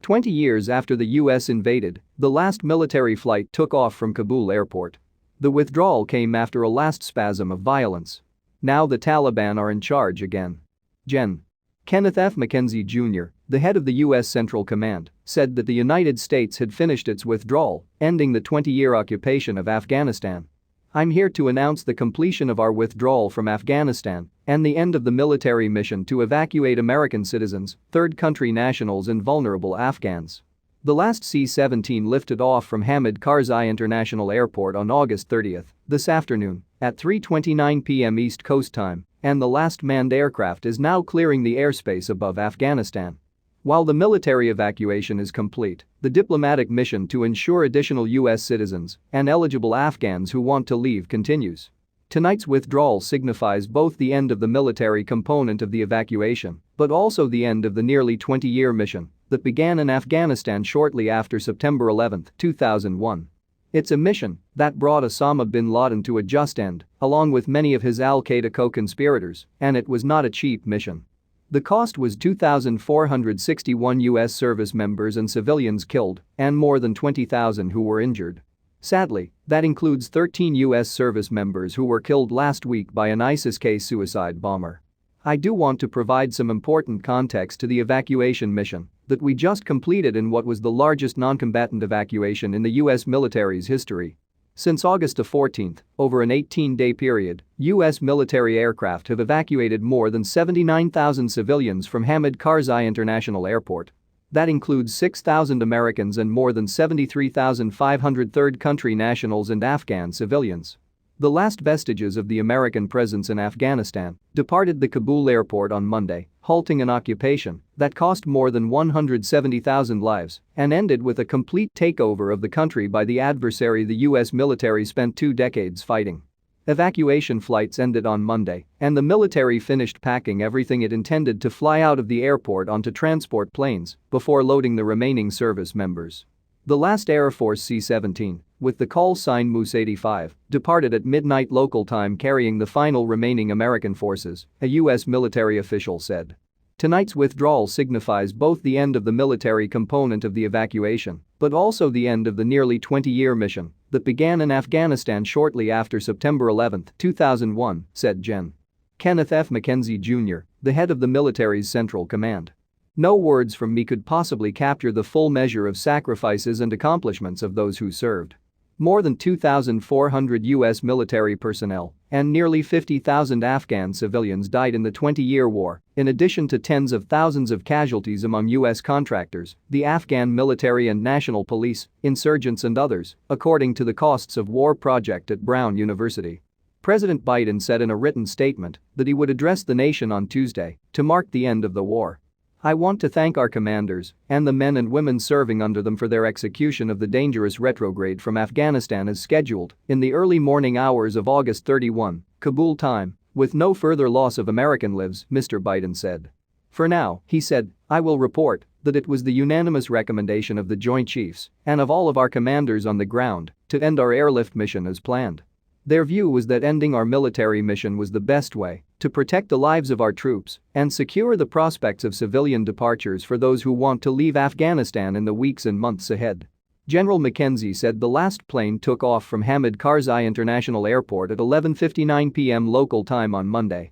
20 years after the US invaded, the last military flight took off from Kabul airport. The withdrawal came after a last spasm of violence. Now the Taliban are in charge again. Gen. Kenneth F. McKenzie Jr., the head of the U.S. Central Command, said that the United States had finished its withdrawal, ending the 20-year occupation of Afghanistan. "I'm here to announce the completion of our withdrawal from Afghanistan and the end of the military mission to evacuate American citizens, third country nationals and vulnerable Afghans." The last C-17 lifted off from Hamid Karzai International Airport on August 30, this afternoon, at 3:29 p.m. East Coast time, and the last manned aircraft is now clearing the airspace above Afghanistan. While the military evacuation is complete, the diplomatic mission to ensure additional U.S. citizens and eligible Afghans who want to leave continues. Tonight's withdrawal signifies both the end of the military component of the evacuation, but also the end of the nearly 20-year mission that began in Afghanistan shortly after September 11, 2001. It's a mission that brought Osama bin Laden to a just end, along with many of his al-Qaeda co-conspirators, and it was not a cheap mission. The cost was 2,461 U.S. service members and civilians killed and more than 20,000 who were injured. Sadly, that includes 13 U.S. service members who were killed last week by an ISIS-K suicide bomber. I do want to provide some important context to the evacuation mission that we just completed in what was the largest non-combatant evacuation in the U.S. military's history. Since August 14, over an 18-day period, U.S. military aircraft have evacuated more than 79,000 civilians from Hamid Karzai International Airport. That includes 6,000 Americans and more than 73,500 third country nationals and Afghan civilians. The last vestiges of the American presence in Afghanistan departed the Kabul airport on Monday, halting an occupation that cost more than 170,000 lives and ended with a complete takeover of the country by the adversary the U.S. military spent 2 decades fighting. Evacuation flights ended on Monday, and the military finished packing everything it intended to fly out of the airport onto transport planes before loading the remaining service members. The last Air Force C-17, with the call sign Moose 85, departed at midnight local time carrying the final remaining American forces, a U.S. military official said. Tonight's withdrawal signifies both the end of the military component of the evacuation, but also the end of the nearly 20-year mission that began in Afghanistan shortly after September 11, 2001, said Gen. Kenneth F. McKenzie Jr., the head of the military's Central Command. "No words from me could possibly capture the full measure of sacrifices and accomplishments of those who served. More than 2,400 U.S. military personnel and nearly 50,000 Afghan civilians died in the 20-year war, in addition to tens of thousands of casualties among U.S. contractors, the Afghan military and national police, insurgents and others, according to the Costs of War project at Brown University." President Biden said in a written statement that he would address the nation on Tuesday to mark the end of the war. "I want to thank our commanders and the men and women serving under them for their execution of the dangerous retrograde from Afghanistan as scheduled in the early morning hours of August 31, Kabul time, with no further loss of American lives," Mr. Biden said. "For now," he said, "I will report that it was the unanimous recommendation of the Joint Chiefs and of all of our commanders on the ground to end our airlift mission as planned. Their view was that ending our military mission was the best way to protect the lives of our troops and secure the prospects of civilian departures for those who want to leave Afghanistan in the weeks and months ahead." General McKenzie said the last plane took off from Hamid Karzai International Airport at 11:59 p.m. local time on Monday.